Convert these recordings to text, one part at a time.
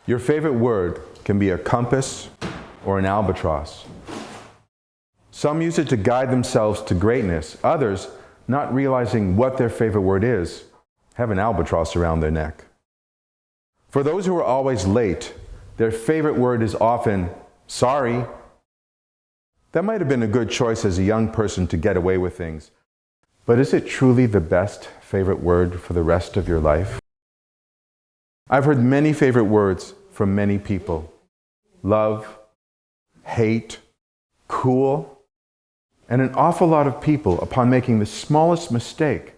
Your favorite word can be a compass or an albatross. Some use it to guide themselves to greatness. Others, not realizing what their favorite word is, have an albatross around their neck. For those who are always late, their favorite word is often sorry. That might have been a good choice as a young person to get away with things, but is it truly the best favorite word for the rest of your life? I've heard many favorite words from many people. Love, hate, cool, and an awful lot of people, upon making the smallest mistake,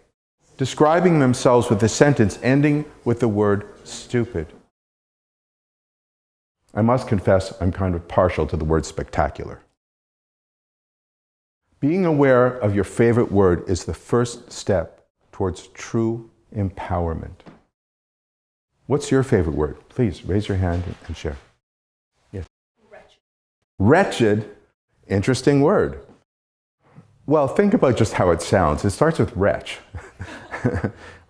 describing themselves with a sentence ending with the word stupid. I must confess I'm kind of partial to the word spectacular. Being aware of your favorite word is the first step towards true empowerment. What's your favorite word? Please raise your hand and share. Yes. Wretched. Wretched? Interesting word. Well, think about just how it sounds. It starts with wretch.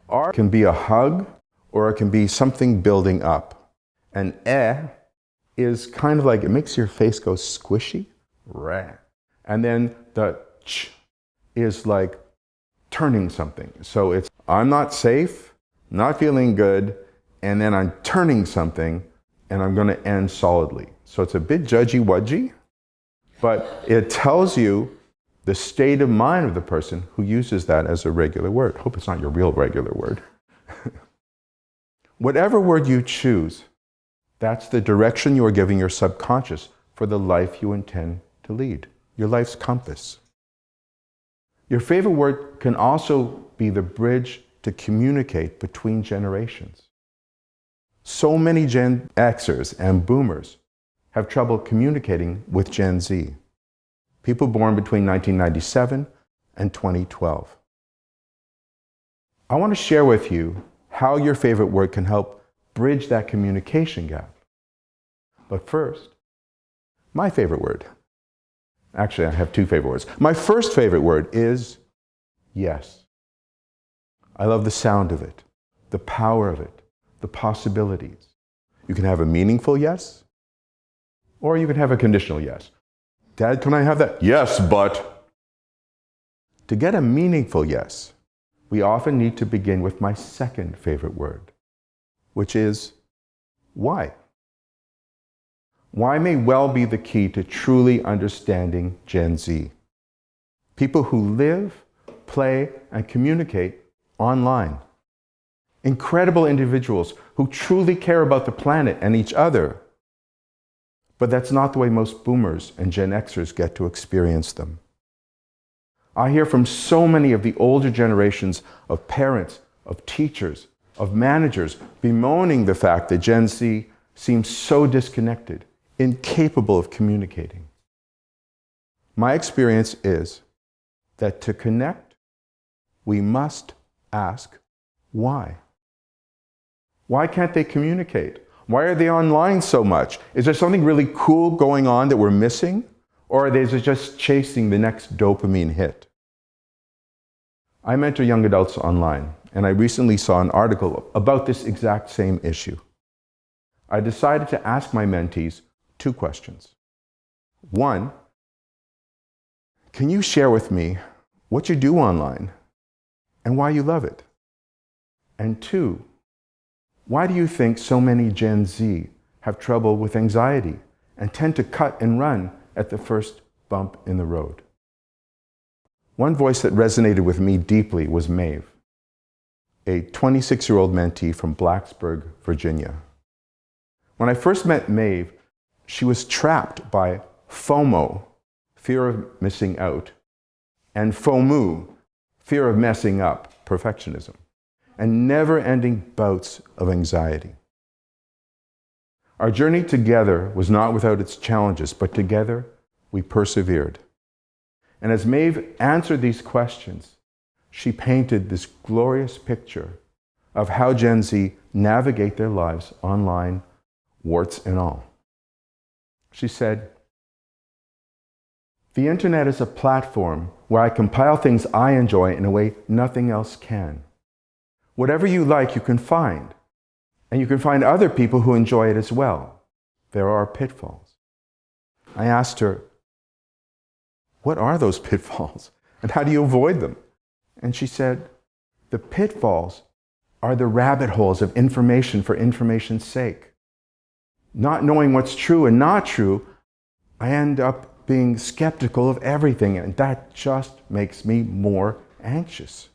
R can be a hug, or it can be something building up. And is kind of like, it makes your face go squishy. Rah. And then the ch is like turning something. So it's, I'm not safe, not feeling good, and then I'm turning something, and I'm going to end solidly. So it's a bit judgy-wudgy, but it tells you the state of mind of the person who uses that as a regular word. Hope it's not your real regular word. Whatever word you choose, that's the direction you are giving your subconscious for the life you intend to lead, your life's compass. Your favorite word can also be the bridge to communicate between generations. So many Gen Xers and Boomers have trouble communicating with Gen Z, people born between 1997 and 2012. I want to share with you how your favorite word can help bridge that communication gap. But first, my favorite word. Actually, I have two favorite words. My first favorite word is yes. I love the sound of it, the power of it, the possibilities. You can have a meaningful yes, or you can have a conditional yes. Dad, can I have that? Yes, but. To get a meaningful yes, we often need to begin with my second favorite word, which is why. Why may well be the key to truly understanding Gen Z. People who live, play, and communicate online. Incredible individuals who truly care about the planet and each other. But that's not the way most Boomers and Gen Xers get to experience them. I hear from so many of the older generations of parents, of teachers, of managers bemoaning the fact that Gen Z seems so disconnected, incapable of communicating. My experience is that to connect, we must ask why. Why can't they communicate? Why are they online so much? Is there something really cool going on that we're missing? Or are they just chasing the next dopamine hit? I mentor young adults online, and I recently saw an article about this exact same issue. I decided to ask my mentees two questions. One, can you share with me what you do online and why you love it? And two, why do you think so many Gen Z have trouble with anxiety and tend to cut and run at the first bump in the road? One voice that resonated with me deeply was Maeve, a 26-year-old mentee from Blacksburg, Virginia. When I first met Maeve, she was trapped by FOMO, fear of missing out, and FOMU, fear of messing up, perfectionism, and never-ending bouts of anxiety. Our journey together was not without its challenges, but together we persevered. And as Maeve answered these questions, she painted this glorious picture of how Gen Z navigate their lives online, warts and all. She said, "The internet is a platform where I compile things I enjoy in a way nothing else can. Whatever you like, you can find. And you can find other people who enjoy it as well. There are pitfalls. I asked her, what are those pitfalls? And how do you avoid them? And she said, the pitfalls are the rabbit holes of information for information's sake. Not knowing what's true and not true, I end up being skeptical of everything, and that just makes me more anxious.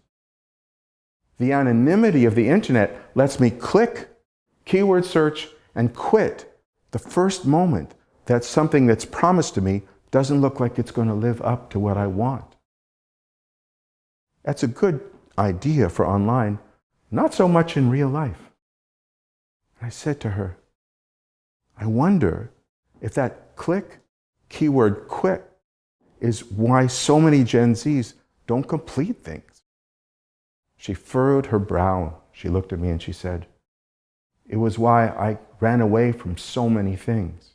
The anonymity of the internet lets me click, keyword search, and quit the first moment that something that's promised to me doesn't look like it's going to live up to what I want. That's a good idea for online, not so much in real life. I said to her, I wonder if that click, keyword quit, is why so many Gen Zs don't complete things. She furrowed her brow. She looked at me and she said, it was why I ran away from so many things.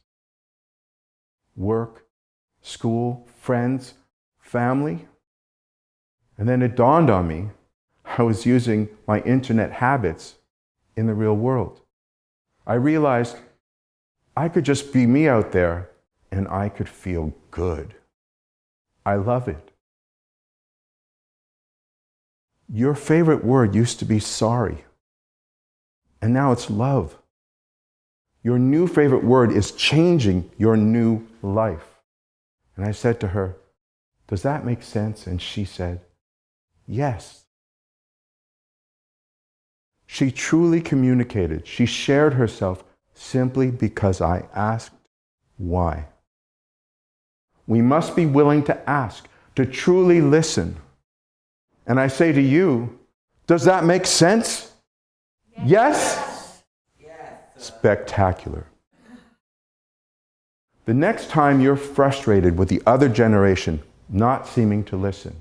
Work, school, friends, family. And then it dawned on me, I was using my internet habits in the real world. I realized I could just be me out there and I could feel good. I love it. Your favorite word used to be sorry, and now it's love. Your new favorite word is changing your new life. And I said to her, does that make sense? And she said, yes. She truly communicated. She shared herself simply because I asked why. We must be willing to ask, to truly listen. And I say to you, does that make sense? Yes? Yes. Spectacular. The next time you're frustrated with the other generation not seeming to listen,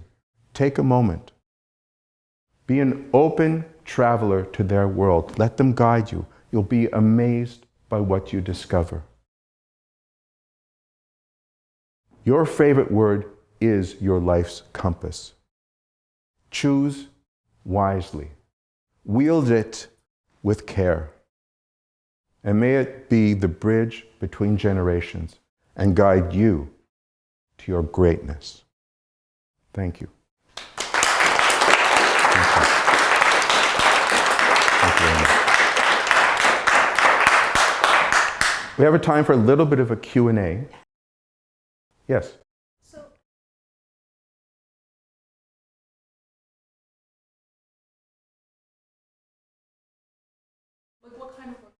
take a moment. Be an open traveler to their world. Let them guide you. You'll be amazed by what you discover. Your favorite word is your life's compass. Choose wisely. Wield it with care. And may it be the bridge between generations and guide you to your greatness. Thank you. Thank you. Thank you very much. We have a time for a little bit of a Q&A. Yes? What kind of work?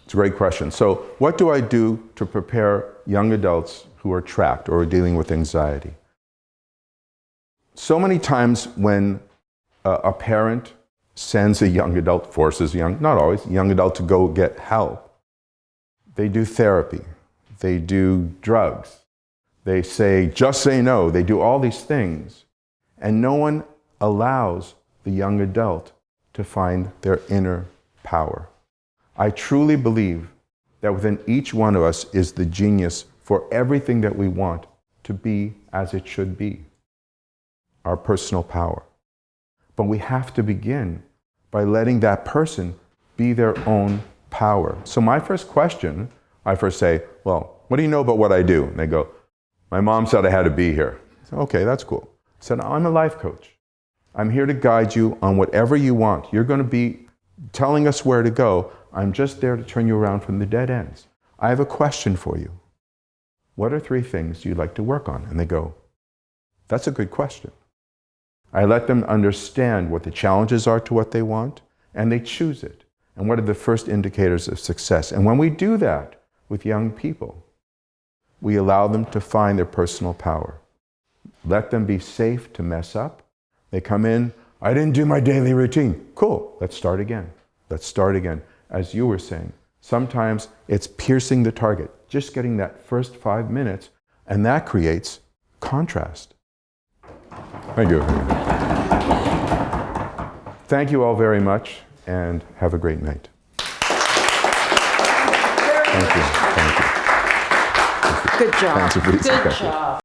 It's a great question. So what do I do to prepare young adults who are trapped or are dealing with anxiety? So many times when a parent sends a young adult, forces a not always, young adult to go get help, they do therapy, they do drugs, they say, just say no, they do all these things, and no one allows the young adult to find their inner power. I truly believe that within each one of us is the genius for everything that we want to be as it should be, our personal power. But we have to begin by letting that person be their own power. So my first question, I first say, well, what do you know about what I do? And they go, my mom said I had to be here. I said, okay, that's cool. I said, I'm a life coach. I'm here to guide you on whatever you want. You're going to be telling us where to go. I'm just there to turn you around from the dead ends. I have a question for you. What are 3 things you'd like to work on? And they go, that's a good question. I let them understand what the challenges are to what they want, and they choose it. And what are the first indicators of success? And when we do that with young people, we allow them to find their personal power. Let them be safe to mess up. They come in, I didn't do my daily routine. Cool, let's start again. Let's start again. As you were saying, sometimes it's piercing the target, just getting that first 5 minutes, and that creates contrast. Thank you. Thank you all very much, and have a great night. Thank you. Thank you. Good job. Thank you, Good job.